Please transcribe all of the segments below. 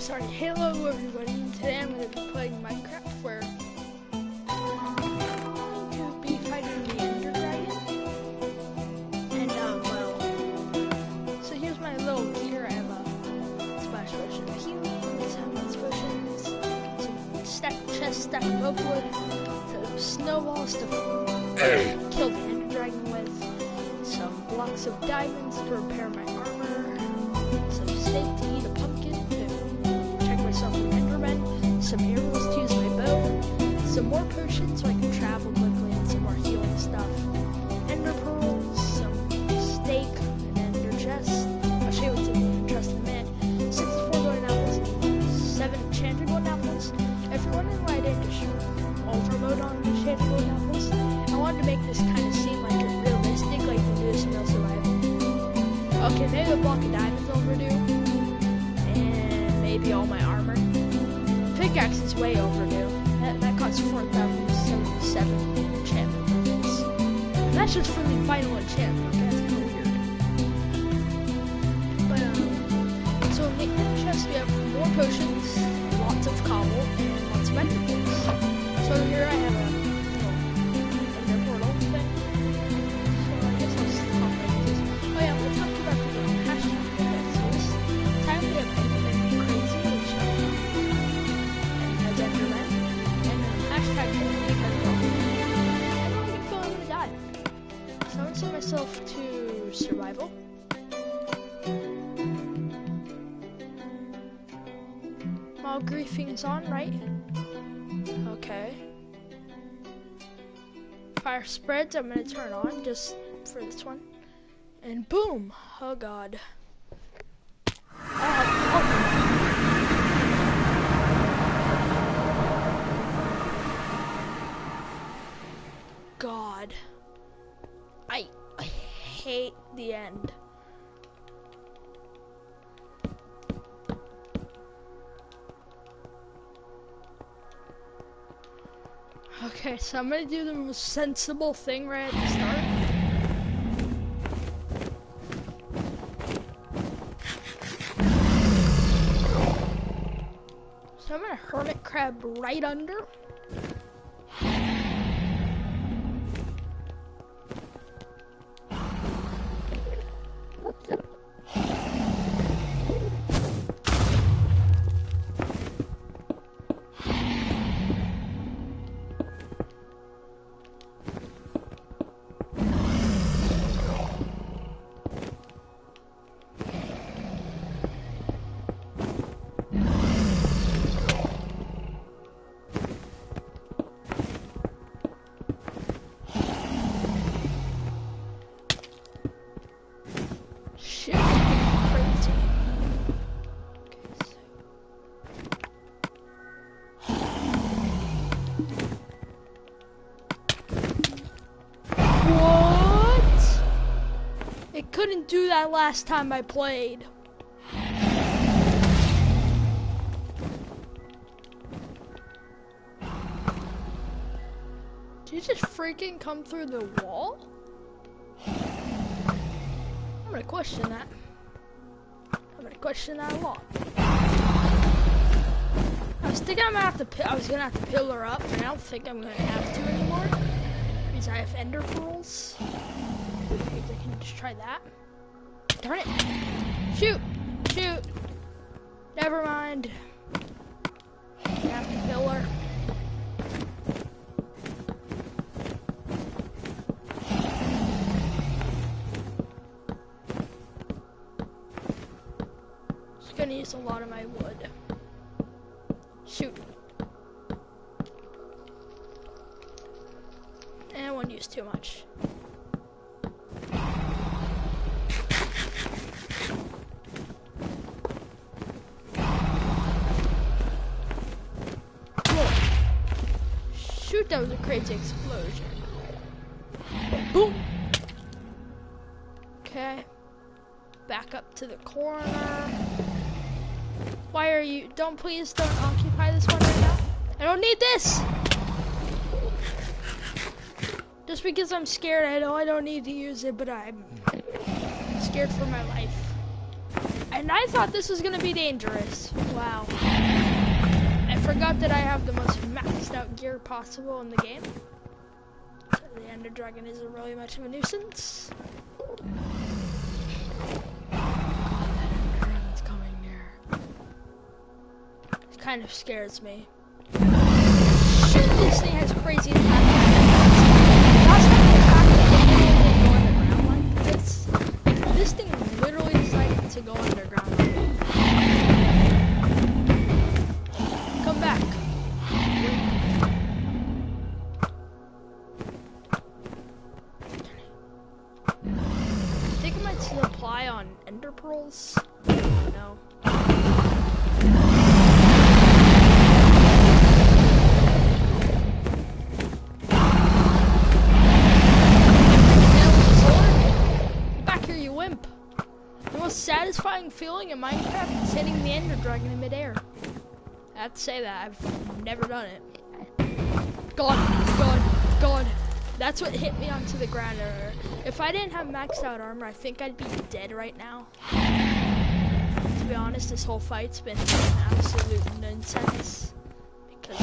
Sorry, hello everybody. Today I'm going to be playing Minecraft where I'm going to be fighting the Ender Dragon. And well, so here's my little gear. I have a splash potion of healing, some health potions, some stack of oak wood, some snowballs to kill the Ender Dragon with, some blocks of diamonds to repair my armor, some steak to eat, a pumpkin to protect myself from Endermen, some arrows to use my bow, some more potions so I can travel quickly, and some more healing stuff, ender pearls, some steak, an ender chest. I'll show you what's in the ender chest in a minute. 64 golden apples, 7 enchanted golden apples. If you're wondering why I didn't just ultra mode on enchanted golden apples, I wanted to make this kind of seem like it's realistic, like you do this in real survival. Okay, maybe a block of diamonds overdue, and maybe all my armor. Pickaxe is way overdue. That costs 4,077 enchantment points. And that's just for the final enchantment. That's kind of weird. But so in the ender chest we have more potions, lots of cobble, and lots of ender pearls. So here I have a little ender portal thing. So I guess I'll stop like this. Oh yeah, we'll talk about the hashtag. So this time we have Enderman Crazy, which and has Enderman, and hashtag because I don't feel I'm gonna die. So I'm gonna set myself to survival. While griefing is on, right? Okay. Fire spreads, I'm gonna turn on just for this one. And boom! Oh god. God. I hate the end. Okay, so I'm gonna do the most sensible thing right at the start. So I'm gonna hermit crab right under. Couldn't do that last time I played. Did you just freaking come through the wall? I'm gonna question that. I'm gonna question that a lot. I was thinking I was gonna have to pillar up, and I don't think I'm gonna have to anymore because I have ender pearls. Maybe I can just try that. Darn it! Shoot! Shoot! Never mind. I have to pillar. Just gonna use a lot of my wood. Shoot. And I won't use too much. That was a crazy explosion. Boom! Okay. Back up to the corner. Why are you... Please don't occupy this one right now. I don't need this! Just because I'm scared, I know I don't need to use it, but I'm scared for my life. I And I thought this was gonna be dangerous. Wow. I forgot that I have the most maxed out gear possible in the game. So the Ender Dragon isn't really much of a nuisance. Dragon's coming near. It kind of scares me. Shit, this thing has crazy attack. Last time it attacked, it didn't go underground like this. This thing literally decided to go underground. Come back. I think I might supply on ender pearls. No. Back here, you wimp. The most satisfying feeling in Minecraft is hitting the Ender Dragon in midair. I have to say that. I've never done it. God. That's what hit me onto the ground earlier. If I didn't have maxed out armor, I think I'd be dead right now. To be honest, this whole fight's been absolute nonsense. Because,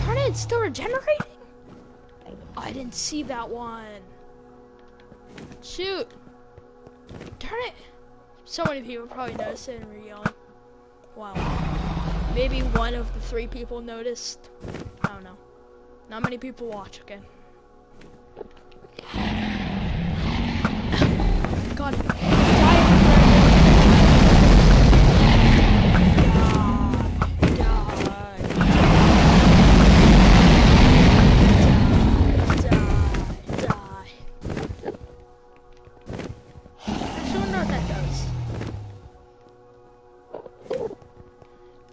darn it, it's still regenerating? Oh, I didn't see that one. Shoot. Darn it. So many people probably noticed it and were yelling. Wow. Maybe one of the 3 people noticed. I don't know. Not many people watch, okay? God.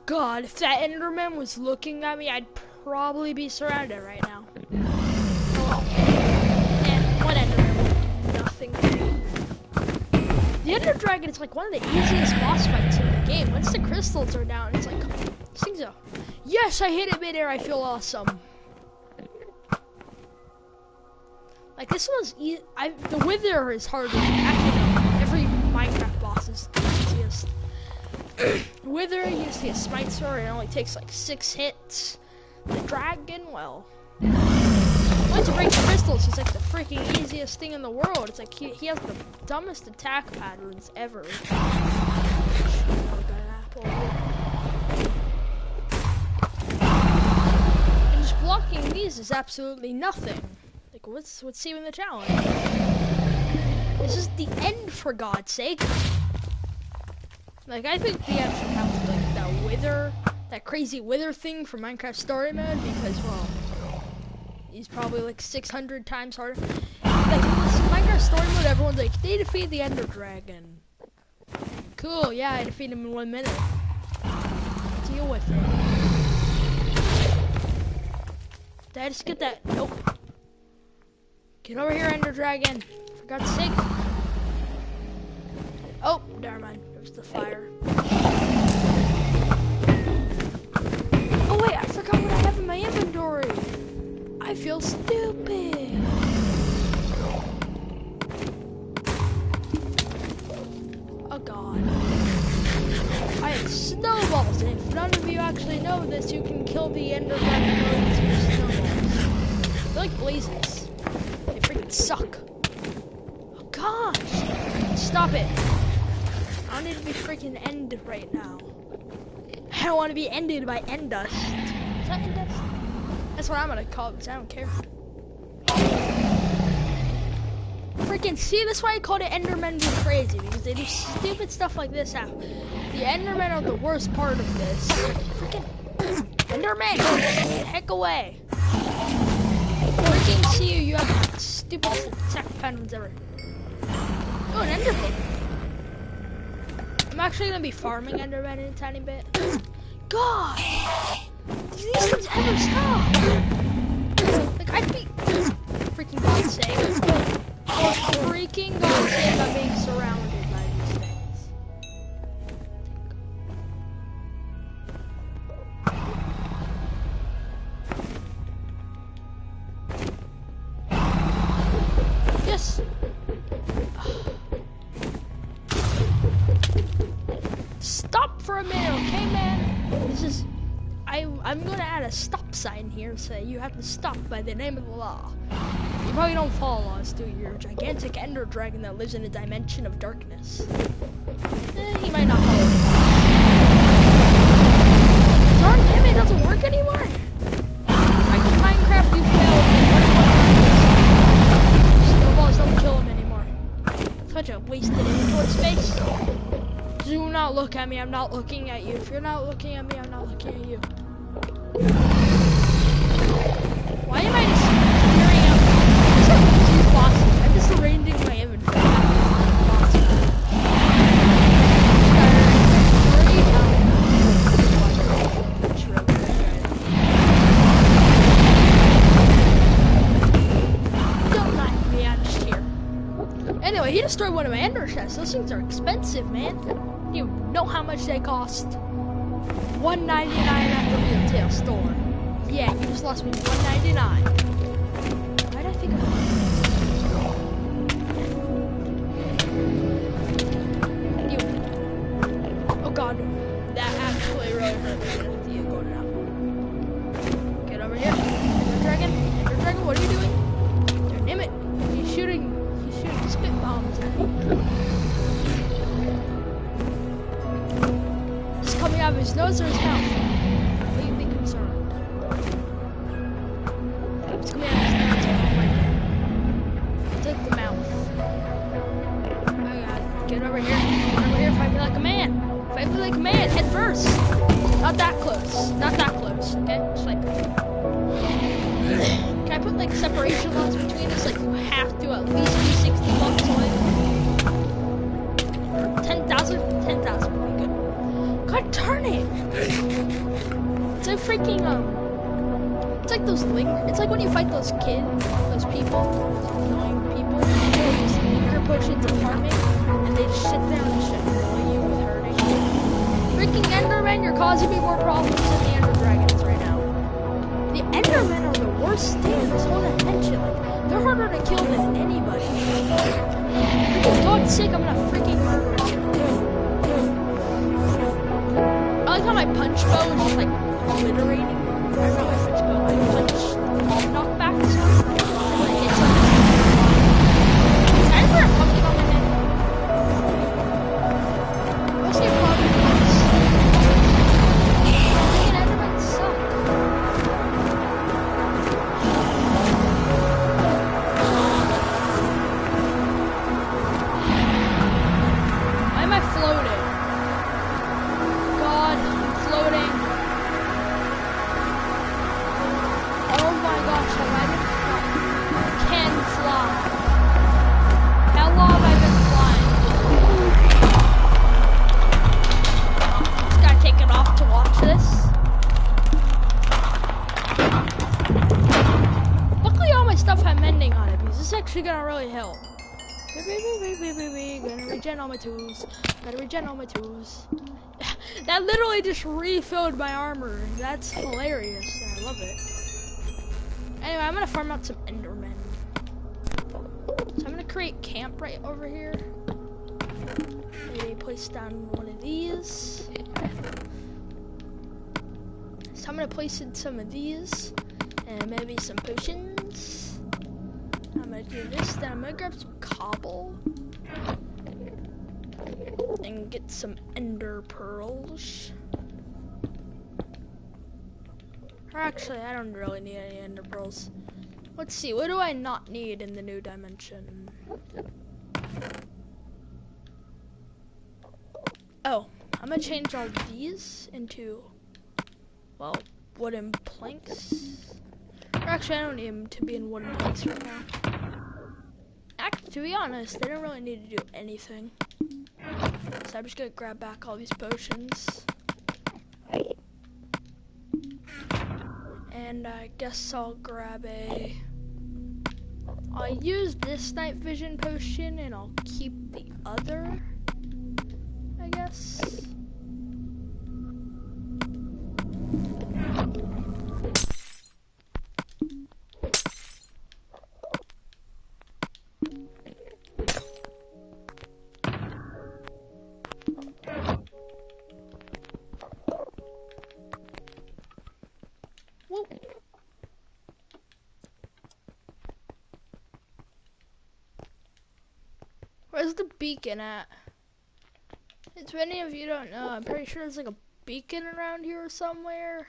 God, if that Enderman was looking at me, I'd probably be surrounded right now. Oh, and what Enderman? Nothing. The Ender Dragon is like one of the easiest boss fights in the game. Once the crystals are down, it's like, this thing's a... Yes, I hit it midair, I feel awesome. Like, this one's easy. The Wither is harder. Actually, no, every Minecraft boss is the easiest. Wither, you just get a smite sword, it only takes like 6 hits. The dragon, well, once you break the crystals, he's like the freaking easiest thing in the world. It's like he has the dumbest attack patterns ever. And just blocking these is absolutely nothing. Like, what's even the challenge? This is the end, for God's sake. Like, I think the end should have like that Wither, that crazy Wither thing for Minecraft Story Mode, because, well, he's probably like 600 times harder. Like, in this Minecraft Story Mode, everyone's like, they defeat the Ender Dragon. Cool, yeah, I defeat him in 1 minute. Deal with it. Did I just get that? Nope. Get over here, Ender Dragon. For God's sake. Oh, never mind. It was the fire. Oh wait, I forgot what I have in my inventory. I feel stupid. Oh God. I have snowballs, and if none of you actually know this, you can kill the Ender Dragon with your snowballs. They're like blazes. They freaking suck. Oh gosh. Stop it. I don't need to be freaking ended right now. I don't want to be ended by end dust. Is that end dust? That's what I'm gonna call it, because I don't care. Freaking see, that's why I called it Endermen be crazy, because they do stupid stuff like this out. The Endermen are the worst part of this. Freaking Enderman, go the heck away. Freaking see you have the stupidest attack patterns ever. Oh, an Enderman. I'm actually gonna be farming Enderman in a tiny bit. God! Do these things ever stop? Like, I'd be... Freaking God's sake. Freaking God's sake, I'm being surrounded by these things. Yes! stop for a minute, okay, man? This is, I'm gonna add a stop sign here, say you have to stop by the name of the law. You probably don't follow laws, do you? You're a gigantic ender dragon that lives in a dimension of darkness. He might not follow it. Darn him, it doesn't work anymore? Like in Minecraft, you failed. Snowballs don't kill him anymore. Such a wasted inventory space. Do not look at me, I'm not looking at you. If you're not looking at me, I'm not looking at you. Why am I just clearing out these bosses? I'm just arranging my inventory. Don't mind me, I'm just here. Anyway, he destroyed one of my ender chests. Those things are expensive, man. You know how much they cost? $1.99 at the retail store. Yeah, you just lost me $1.99. Why did I think of that? You. Oh god, that actually really hurt me. You go now. Get over here. Ender dragon, what are you doing? Damn it. He's shooting spit bombs at me. Coming out of his nose or his mouth? Completely concerned. It's coming out of his nose right now. Take the mouth. Oh god. Get over here. Get over here. Fight me like a man. Fight me like a man. Head first. Not that close. Not that close. Okay? Just like. Can I put like separation laws between us? Like you have to at least be 60 blocks away. 10,000? 10,000 would be good. God darn it! It's like freaking it's like those it's like when you fight those kids, those people, those annoying people, who use linger potions of farming, and they just sit there and just annoy you with hurting. Freaking Endermen, you're causing me more problems than the Ender Dragons right now. The Endermen are the worst thing in this whole dimension. Like, they're harder to kill than anybody. For God's sake, I'm gonna freaking murder you. I like how my punch bow is just like obliterating. I don't know if it's bow, my punch knockbacks. When it hits him. Is that ever a pumpkin on my head? Mostly a pumpkin ones. Freaking Endermen suck. Why am I floating? Actually gonna really help. Gonna regen all my tools. Gotta regen all my tools. That literally just refilled my armor. That's hilarious. I love it. Anyway, I'm gonna farm out some Endermen. So I'm gonna create camp right over here. Maybe place down one of these. So I'm gonna place in some of these. And maybe some potions. I'm gonna do this, then I'm gonna grab some cobble and get some ender pearls. Or actually, I don't really need any ender pearls. Let's see, what do I not need in the new dimension? Oh, I'm gonna change all these into, well, wooden planks. Or actually, I don't need them to be in wooden planks right now. Actually, to be honest, they don't really need to do anything. So I'm just gonna grab back all these potions. And I guess I'll grab I'll use this night vision potion and I'll keep the other, I guess. Where's the beacon at? If any of you don't know, I'm pretty sure there's like a beacon around here somewhere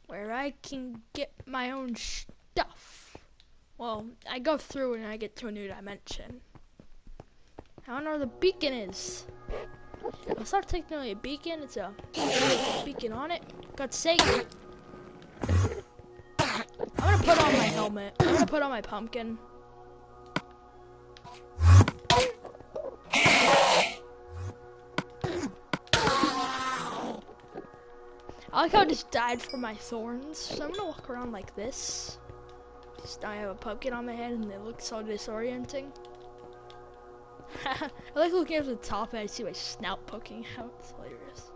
where I can get my own stuff. Well, I go through and I get to a new dimension. I don't know where the beacon is. It's not technically a beacon, it's a beacon on it. God's sake. I'm gonna put on my helmet. I'm gonna put on my pumpkin. I like how I just died from my thorns, so I'm gonna walk around like this. Just I have a pumpkin on my head and it looks so disorienting. I like looking at the top and I see my snout poking out. It's hilarious.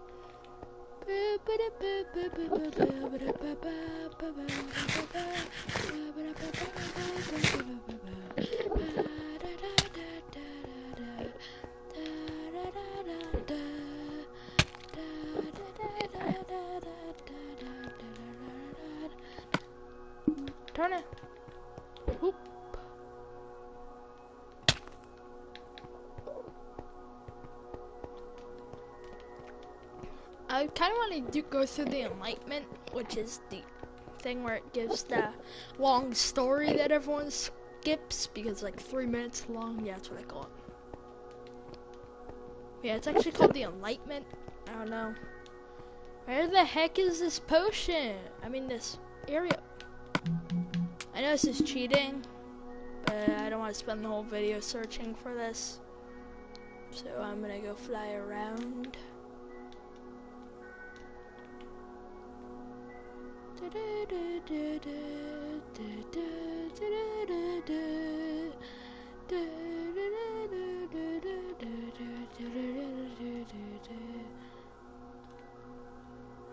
Turn it. Whoop. I kind of want to go through the Enlightenment, which is the thing where it gives the long story that everyone skips because it's like 3 minutes long. Yeah, that's what I call it. Yeah, it's actually called the Enlightenment. I don't know. Where the heck is this potion? I mean, this area. I know this is cheating, but I don't want to spend the whole video searching for this. So I'm gonna go fly around.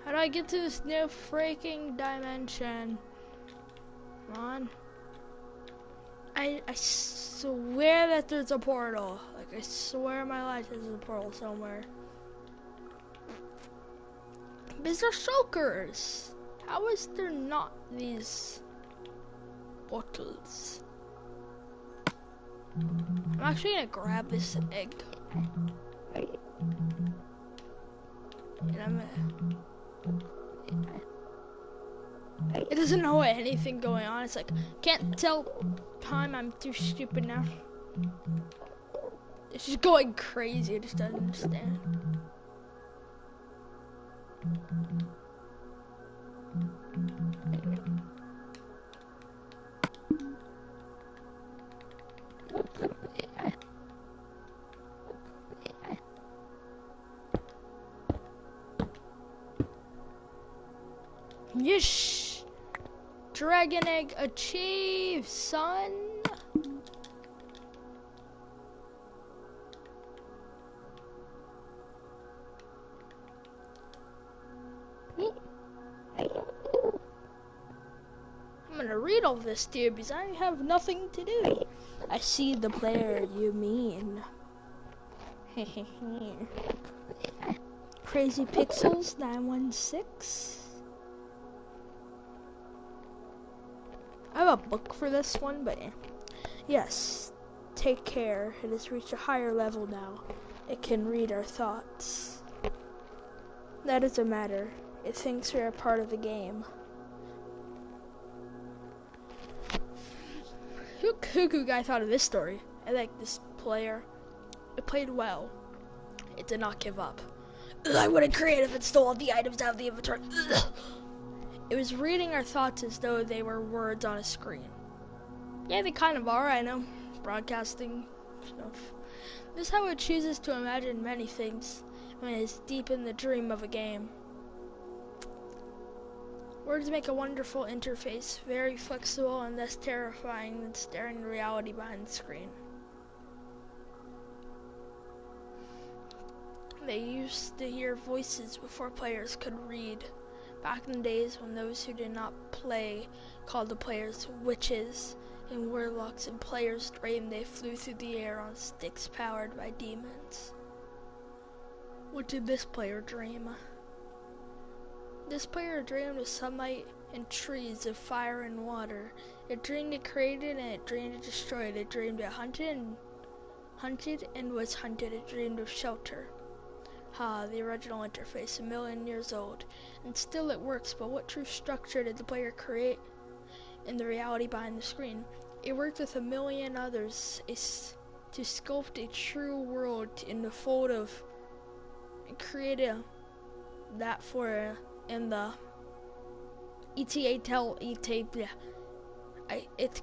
How do I get to this new freaking dimension? Come on. I swear that there's a portal. Like, I swear my life there's a portal somewhere. Mr. Shulkers! How is there not these portals? I'm actually gonna grab this egg. And I'm gonna... It doesn't know anything going on. It's like, can't tell time, I'm too stupid now. It's just going crazy, it just doesn't understand. Yeesh! Dragon egg achieved, son! I'm gonna read all this to you because I have nothing to do. I see the player you mean. Crazy Pixels 916. I have a book for this one, but yes, take care. It has reached a higher level now. It can read our thoughts. That doesn't matter. It thinks we're a part of the game. Who guy thought of this story? I like this player. It played well. It did not give up. Ugh, I wouldn't create if it stole all the items out of the inventory. Ugh. It was reading our thoughts as though they were words on a screen. Yeah, they kind of are, I know. Broadcasting stuff. This is how it chooses to imagine many things when it is deep in the dream of a game. Words make a wonderful interface, very flexible and less terrifying than staring at reality behind the screen. They used to hear voices before players could read. Back in the days when those who did not play called the players witches and warlocks, and players dreamed they flew through the air on sticks powered by demons. What did this player dream? This player dreamed of sunlight and trees, of fire and water. It dreamed it created and it dreamed it destroyed. It dreamed it hunted and Hunted and was hunted, it dreamed of shelter. The original interface, 1,000,000 years old, and still it works, but what true structure did the player create in the reality behind the screen? It worked with 1,000,000 others to sculpt a true world in the fold of, and create that for in the it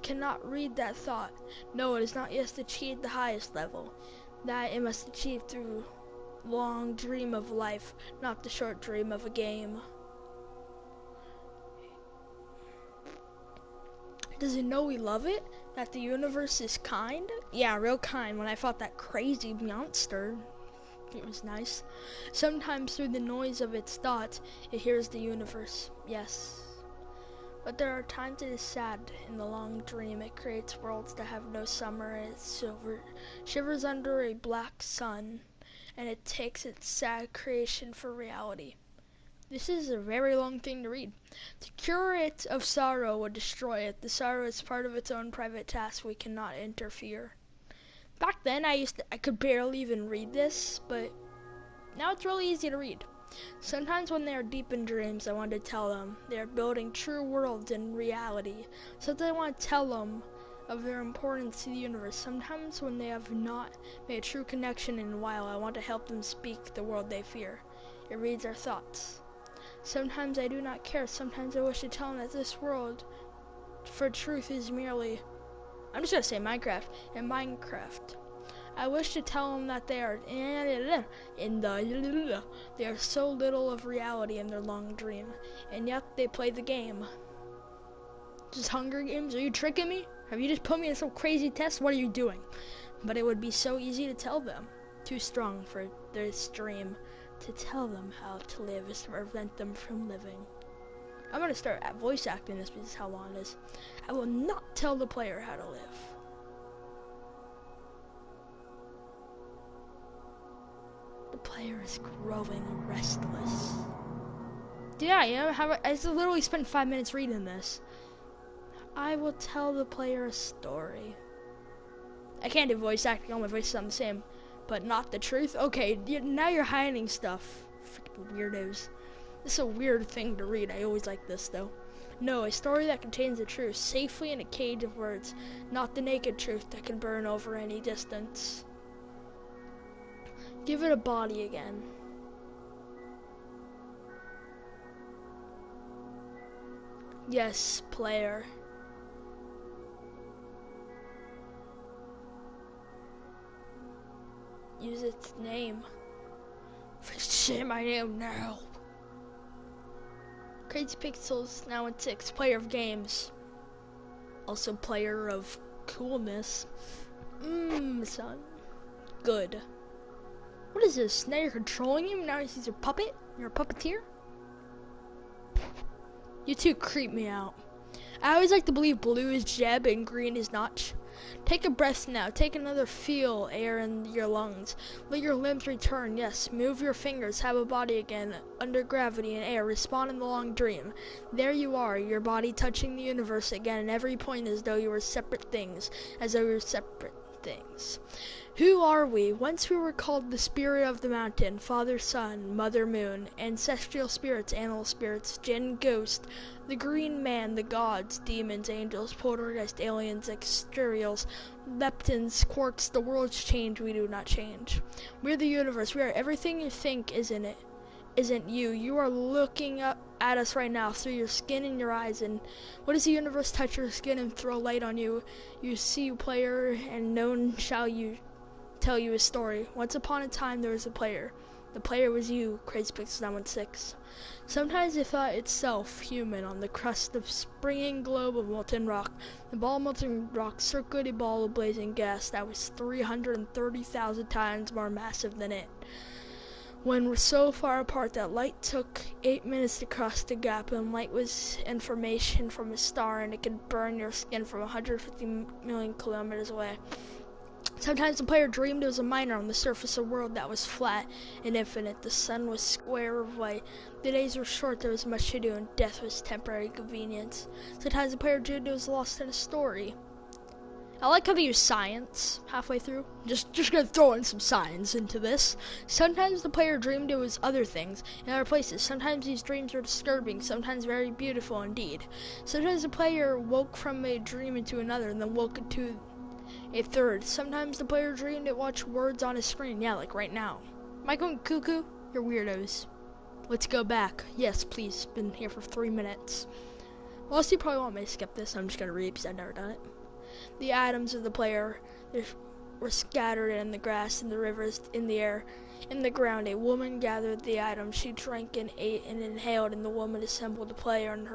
cannot read that thought. No, it is not yet achieved the highest level. That it must achieve through long dream of life, not the short dream of a game. Does it know we love it? That the universe is kind? Yeah, real kind. When I fought that crazy monster, it was nice. Sometimes through the noise of its thoughts, it hears the universe. Yes. But there are times it is sad. In the long dream, it creates worlds that have no summer. It shivers under a black sun, and it takes its sad creation for reality. This is a very long thing to read. To cure it of sorrow would destroy it. The sorrow is part of its own private task. We cannot interfere. Back then, I could barely even read this, but now it's really easy to read. Sometimes when they are deep in dreams, I want to tell them they are building true worlds in reality. Sometimes I want to tell them of their importance to the universe. Sometimes when they have not made a true connection in a while, I want to help them speak the world they fear. It reads our thoughts. Sometimes I do not care. Sometimes I wish to tell them that this world for truth is merely, I'm just going to say Minecraft, and Minecraft. I wish to tell them that they are they are so little of reality in their long dream, and yet they play the game. Just Hunger Games? Are you tricking me? Have you just put me in some crazy test? What are you doing? But it would be so easy to tell them. Too strong for this dream. To tell them how to live is to prevent them from living. I'm going to start voice acting this because how long it is. I will not tell the player how to live. The player is growing restless. Yeah, I am. I just literally spent 5 minutes reading this. I will tell the player a story. I can't do voice acting. All my voices sound the same. But not the truth? Okay, now you're hiding stuff. Freaking weirdos. This is a weird thing to read. I always like this, though. No, a story that contains the truth, safely in a cage of words. Not the naked truth that can burn over any distance. Give it a body again. Yes, player. Use its name. Say my name now. Crazy Pixels now in 6. Player of games. Also player of coolness. Son. Good. What is this? Now you're controlling him? Now he's your puppet? You're a puppeteer? You two creep me out. I always like to believe blue is Jeb and green is Notch. Take a breath now. Take another feel air in your lungs. Let your limbs return. Yes, move your fingers. Have a body again. Under gravity and air. Respond in the long dream. There you are, your body touching the universe again, and every point as though you were separate things. As though you were separate things. Who are we? Once we were called the spirit of the mountain, father sun, mother moon, ancestral spirits, animal spirits, jinn ghost, the green man, the gods, demons, angels, poltergeist, aliens, exteriors, leptons, quarks, the world's change, we do not change. We're the universe, we are everything you think isn't you. You are looking up at us right now through your skin and your eyes, and what does the universe touch your skin and throw light on you? You see, player, and known shall you tell you a story. Once upon a time there was a player. The player was you, Crazy Pixels 916. Sometimes it thought itself human on the crust of springing globe of molten rock. The ball of molten rock circled a ball of blazing gas that was 330,000 times more massive than it. When we're so far apart that light took 8 minutes to cross the gap, and light was information from a star, and it could burn your skin from 150 million kilometers away. Sometimes the player dreamed it was a miner on the surface of a world that was flat and infinite. The sun was square of white. The days were short, there was much to do, and death was temporary convenience. Sometimes the player dreamed it was lost in a story. I like how they use science halfway through. Just gonna throw in some science into this. Sometimes the player dreamed it was other things in other places. Sometimes these dreams were disturbing, sometimes very beautiful indeed. Sometimes the player woke from a dream into another and then woke into a third. Sometimes the player dreamed it watched words on his screen. Yeah, like right now. Am I going cuckoo? You're weirdos. Let's go back. Yes, please. Been here for 3 minutes. Most of you probably want me to skip this. I'm just gonna read because I've never done it. The atoms of the player were scattered in the grass, in the rivers, in the air, in the ground. A woman gathered the atoms. She drank and ate and inhaled, and the woman assembled the player in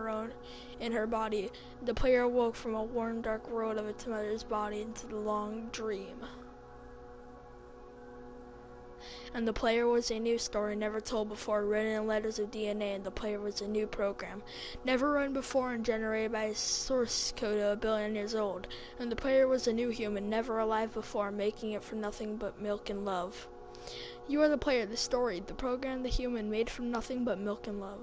her body. The player awoke from a warm, dark world of its mother's body into the long dream. And the player was a new story never told before, written in letters of DNA, and the player was a new program, never run before and generated by a source code of 1 billion years old. And the player was a new human, never alive before, making it from nothing but milk and love. You are the player, the story, the program, the human, made from nothing but milk and love.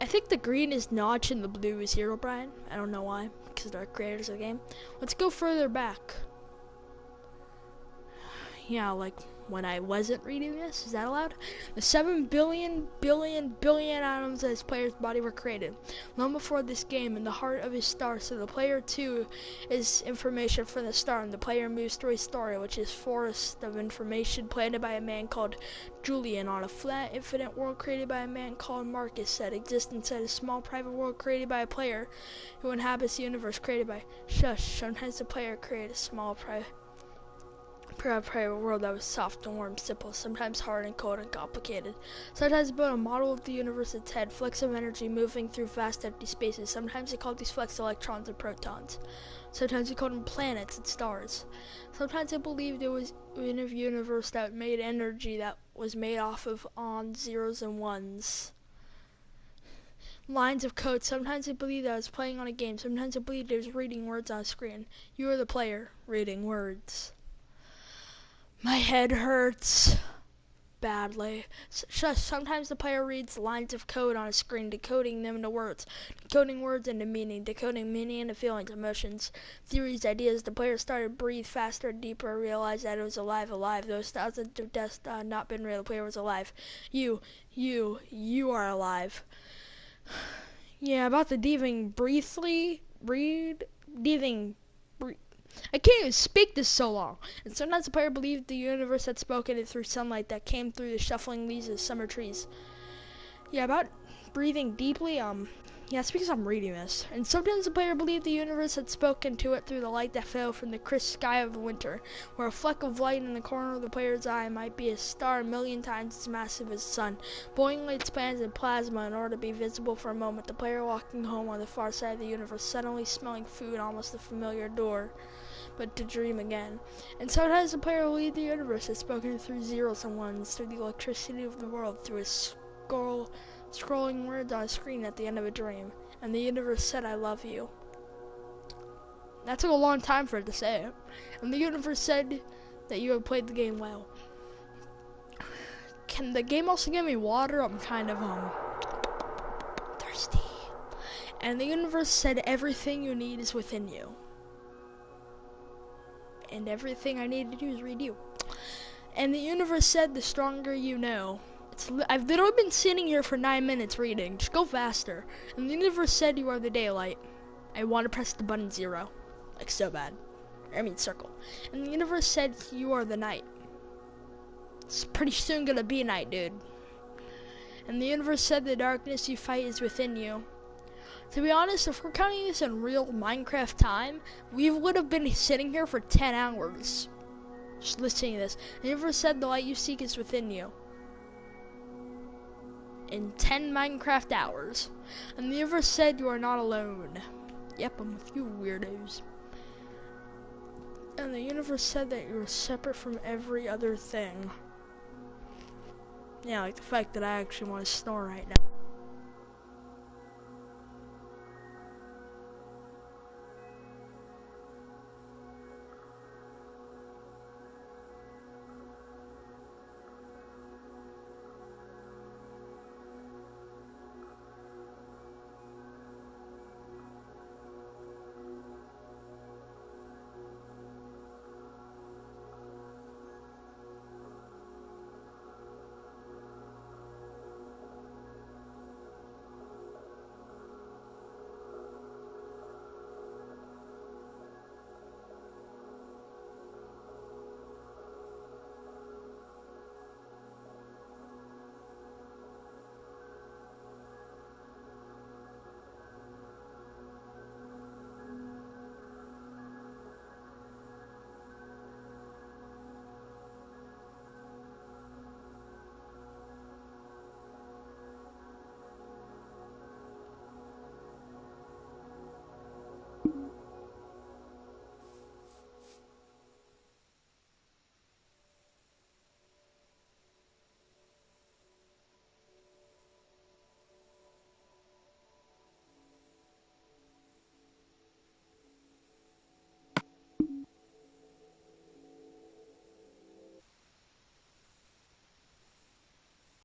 I think the green is Notch and the blue is Herobrine. I don't know why, because they're creators of the game. Let's go further back. Yeah, like when I wasn't reading this, is that allowed? The 7 billion atoms of his player's body were created long before this game in the heart of his star. So the player too is information from the star, and the player moves through a story which is forest of information planted by a man called Julian on a flat infinite world created by a man called Marcus that exists inside a small private world created by a player who inhabits the universe created by Shush. Sometimes the player created a small private world that was soft and warm, simple, sometimes hard and cold and complicated. Sometimes it built a model of the universe its head, flecks of energy moving through vast empty spaces. Sometimes they called these flecks electrons and protons. Sometimes they called them planets and stars. Sometimes they believed it was in a universe that made energy that was made off of zeros and ones. Lines of code. Sometimes they believed that I was playing on a game. Sometimes they believed I was reading words on a screen. You are the player, reading words. My head hurts badly. Sometimes the player reads lines of code on a screen, decoding them into words, decoding words into meaning, decoding meaning into feelings, emotions, theories, ideas. The player started to breathe faster and deeper, realized that it was alive. Those thousands of deaths had not been real. The player was alive. You are alive. Yeah, about the I can't even speak this so long. And sometimes the player believed the universe had spoken it through sunlight that came through the shuffling leaves of summer trees. Yeah, about breathing deeply, yeah, it's because I'm reading this. And sometimes the player believed the universe had spoken to it through the light that fell from the crisp sky of winter, where a fleck of light in the corner of the player's eye might be a star 1,000,000 times as massive as the sun, boiling its plans in plasma in order to be visible for a moment. The player walking home on the far side of the universe, suddenly smelling food, almost a familiar door, but to dream again. And sometimes the player believed the universe had spoken through zeros and ones, through the electricity of the world, through a scrolling words on a screen at the end of a dream. And the universe said, I love you. That took a long time for it to say it. And the universe said that you have played the game well. Can the game also give me water? I'm kind of thirsty. And the universe said everything you need is within you. And everything I need to do is read you. And the universe said the stronger you know. I've literally been sitting here for 9 minutes reading. Just go faster. And the universe said you are the daylight. I want to press the button 0. Like so bad. Circle. And the universe said you are the night. It's pretty soon gonna be night, dude. And the universe said the darkness you fight is within you. To be honest, if we're counting this in real Minecraft time, we would have been sitting here for 10 hours. Just listening to this. The universe said the light you seek is within you. In 10 Minecraft hours. And the universe said you are not alone. Yep, I'm with you weirdos. And the universe said that you are separate from every other thing. Yeah, like the fact that I actually want to snore right now.